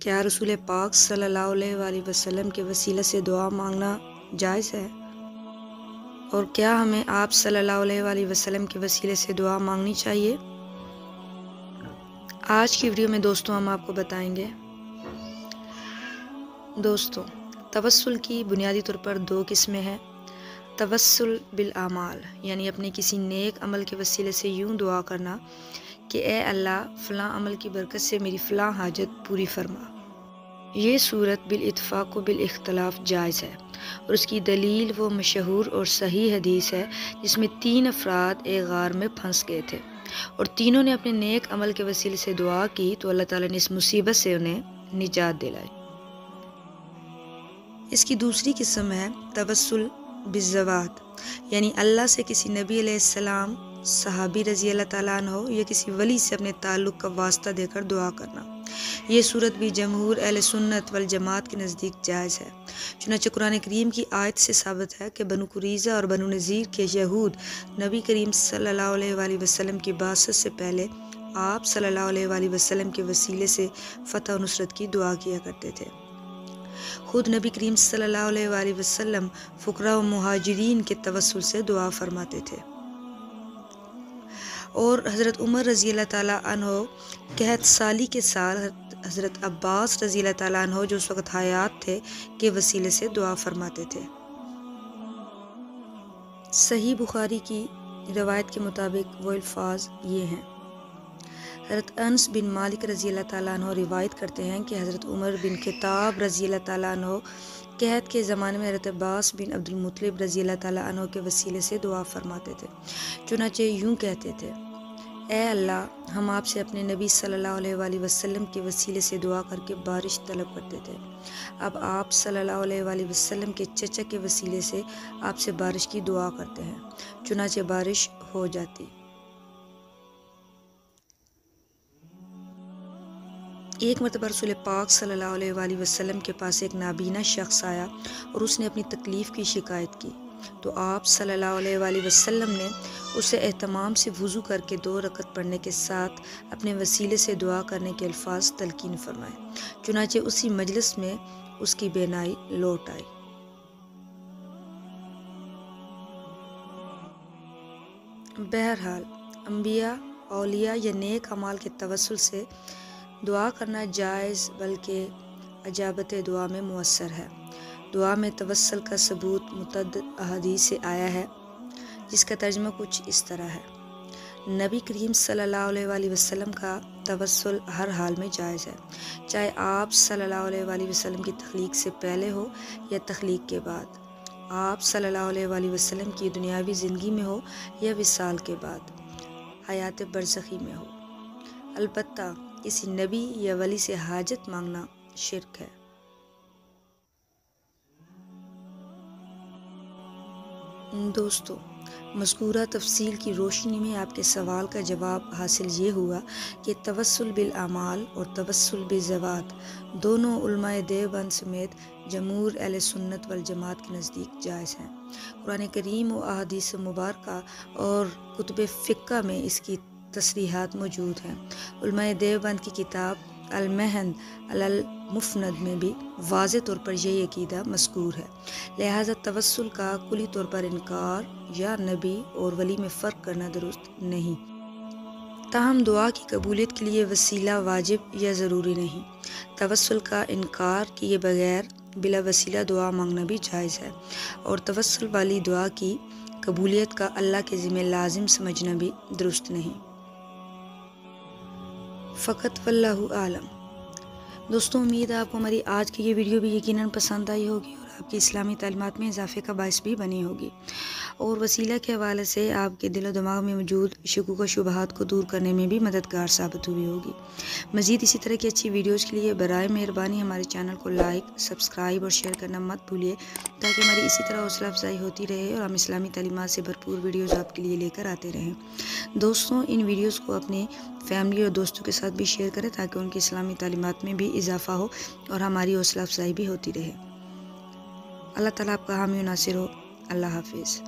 کیا رسول پاک صلی اللہ علیہ وآلہ وسلم کے وسیلہ سے دعا مانگنا جائز ہے؟ اور کیا ہمیں آپ صلی اللہ علیہ وآلہ وسلم کے وسیلے سے دعا مانگنی چاہیے؟ آج کی ویڈیو میں دوستوں ہم آپ کو بتائیں گے دوستوں توسل کی بنیادی طور پر 2 قسمیں ہیں۔ توسل بالاعمال یعنی اپنے کسی نیک عمل کے وسیلے سے یوں دعا کرنا کہ اے اللہ فلاں عمل کی برکت سے میری فلاں حاجت پوری فرما۔ یہ صورت بالاتفاق و بالاختلاف جائز ہے اور اس کی دلیل وہ مشہور اور صحیح حدیث ہے جس میں 3 افراد ایک غار میں پھنس گئے تھے اور تینوں نے اپنے نیک عمل کے وسیلے سے دعا کی تو اللہ تعالیٰ نے اس مصیبت سے انہیں نجات دلائی۔ اس کی دوسری قسم ہے توسل بالذوات یعنی اللہ سے کسی نبی علیہ السلام، صحابی رضی اللہ تعالیٰ عنہ یا کسی ولی سے اپنے تعلق کا واسطہ دے کر دعا کرنا۔ یہ صورت بھی جمہور اہل سنت والجماعت کے نزدیک جائز ہے، چنانچہ قرآن کریم کی آیت سے ثابت ہے کہ بنو قریظہ اور بنو نذیر کے یہود نبی کریم صلی اللہ علیہ وآلہ وسلم کی بعثت سے پہلے آپ صلی اللہ علیہ وآلہ وسلم کے وسیلے سے فتح و نصرت کی دعا کیا کرتے تھے۔ خود نبی کریم صلی اللہ علیہ وآلہ وسلم فقراء و مہاجرین کے توسل سے دعا فرماتے تھے، اور حضرت عمر رضی اللہ تعالیٰ عنہ قحط سالی کے سال حضرت عباس رضی اللہ تعالیٰ عنہ جو اس وقت حیات تھے کے وسیلے سے دعا فرماتے تھے۔ صحیح بخاری کی روایت کے مطابق وہ الفاظ یہ ہیں۔ حضرت انس بن مالک رضی اللہ تعالیٰ عنہ روایت کرتے ہیں کہ حضرت عمر بن خطاب رضی اللہ تعالیٰ عنہ قحط کے زمانے میں حضرت عباس بن عبد المطلب رضی اللہ تعالیٰ عنہ کے وسیلے سے دعا فرماتے تھے، چنانچہ یوں کہتے تھے: اے اللہ ہم آپ سے اپنے نبی صلی اللہ علیہ وآلہ وسلم کے وسیلے سے دعا کر کے بارش طلب کرتے تھے، اب آپ صلی اللہ علیہ وآلہ وسلم کے چچا کے وسیلے سے آپ سے بارش کی دعا کرتے ہیں، چنانچہ بارش ہو جاتی۔ ایک مرتبہ رسول پاک صلی اللہ علیہ وآلہ وسلم کے پاس ایک نابینا شخص آیا اور اس نے اپنی تکلیف کی شکایت کی تو آپ صلی اللہ علیہ وآلہ وسلم نے اسے اہتمام سے وضو کر کے 2 رکعت پڑھنے کے ساتھ اپنے وسیلے سے دعا کرنے کے الفاظ تلقین فرمائے، چنانچہ اسی مجلس میں اس کی بینائی لوٹ آئی۔ بہرحال انبیاء، اولیاء یا نیک اعمال کے توسل سے دعا کرنا جائز بلکہ اجابت دعا میں مؤثر ہے۔ دعا میں توسل کا ثبوت متعدد احادیث سے آیا ہے جس کا ترجمہ کچھ اس طرح ہے: نبی کریم صلی اللہ علیہ وآلہ وسلم کا توسل ہر حال میں جائز ہے، چاہے آپ صلی اللہ علیہ وآلہ وسلم کی تخلیق سے پہلے ہو یا تخلیق کے بعد، آپ صلی اللہ علیہ وآلہ وسلم کی دنیاوی زندگی میں ہو یا وصال کے بعد حیات برزخی میں ہو۔ البتہ کسی نبی یا ولی سے حاجت مانگنا شرک ہے۔ دوستو مذکورہ تفصیل کی روشنی میں آپ کے سوال کا جواب حاصل یہ ہوا کہ توسل بالاعمال اور توسل بالذوات دونوں علماء دیوبند سمیت جمہور اہل سنت والجماعت کے نزدیک جائز ہیں۔ قرآن کریم و احادیث مبارکہ اور کتب فقہ میں اس کی تصریحات موجود ہیں۔ علماء دیوبند کی کتاب المحن علی المفند میں بھی واضح طور پر یہی عقیدہ مذکور ہے، لہٰذا توسل کا کلی طور پر انکار یا نبی اور ولی میں فرق کرنا درست نہیں۔ تاہم دعا کی قبولیت کے لیے وسیلہ واجب یا ضروری نہیں۔ توسل کا انکار کیے بغیر بلا وسیلہ دعا مانگنا بھی جائز ہے، اور توسل والی دعا کی قبولیت کا اللہ کے ذمہ لازم سمجھنا بھی درست نہیں۔ فقط واللہ عالم۔ دوستوں امید ہے آپ کو ہماری آج کی یہ ویڈیو بھی یقیناً پسند آئی ہوگی اور آپ کی اسلامی تعلیمات میں اضافے کا باعث بھی بنی ہوگی، اور وسیلہ کے حوالے سے آپ کے دل و دماغ میں موجود شکوک و شبہات کو دور کرنے میں بھی مددگار ثابت ہوئی ہوگی۔ مزید اسی طرح کی اچھی ویڈیوز کے لیے برائے مہربانی ہمارے چینل کو لائک، سبسکرائب اور شیئر کرنا مت بھولیے، تاکہ ہماری اسی طرح حوصلہ افزائی ہوتی رہے اور ہم اسلامی تعلیمات سے بھرپور ویڈیوز آپ کے لیے لے کر آتے رہیں۔ دوستوں ان ویڈیوز کو اپنے فیملی اور دوستوں کے ساتھ بھی شیئر کریں تاکہ ان کی اسلامی تعلیمات میں بھی اضافہ ہو اور ہماری حوصلہ افزائی بھی ہوتی رہے۔ اللہ تعالیٰ آپ کا حامی و ناصر ہو۔ اللہ حافظ۔